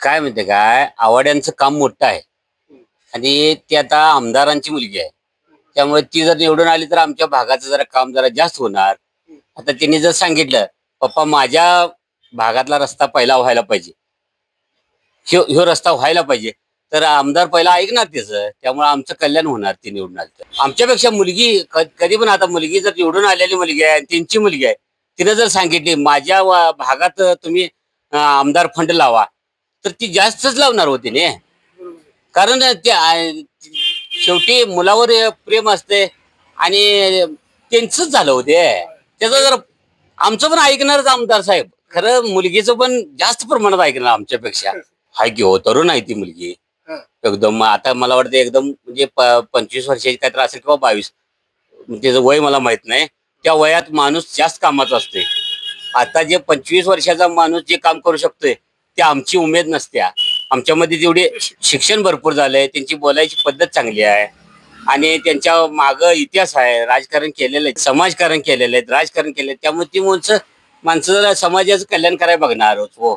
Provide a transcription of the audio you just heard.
काय म्हणते काय आवड्यांचं काम मोठं आहे आणि ती आता आमदारांची मुलगी आहे. त्यामुळे ती जर निवडून आली तर आमच्या भागाचं जरा काम जरा जास्त होणार. आता तिने जर सांगितलं पप्पा माझ्या भागातला रस्ता पहिला व्हायला पाहिजे, ह्यो ह्यो रस्ता व्हायला पाहिजे, तर आमदार पहिला ऐकणार त्याचं. त्यामुळे आमचं कल्याण होणार ते निवडून आलं तर. आमच्यापेक्षा मुलगी कधी पण आता मुलगी जर निवडून आलेली मुलगी आहे आणि त्यांची मुलगी आहे, तिनं जर सांगितली माझ्या भागात तुम्ही आमदार फंड लावा, तर ती जास्तच लावणार होती ने. कारण ते शेवटी मुलावर प्रेम असते आणि त्यांच झालं होते. त्याचं जर आमचं पण ऐकणारच आमदार साहेब. खरं मुलगीचं पण जास्त प्रमाणात ऐकणार आमच्यापेक्षा. हाय की हो, तरुण आहे ती मुलगी एकदम. आता मला वाटतं एकदम म्हणजे 25 वर्षाची काहीतरी असेल किंवा 22. त्याचं वय मला माहित नाही. त्या वयात माणूस जास्त कामाचा असतोय. आता जे 25 वर्षाचा माणूस जे काम करू शकतोय ते आमची उमेद नसत्या. आमच्यामध्ये तेवढे शिक्षण भरपूर झालंय, त्यांची बोलायची पद्धत चांगली आहे आणि त्यांच्या माग इतिहास आहे. राजकारण केलेलं आहे, समाजकारण केलेलं आहे, राजकारण केलेलं आहे. त्यामुळे ती माणसं माणसं जरा समाजाचं कल्याण करायला बघणार हो.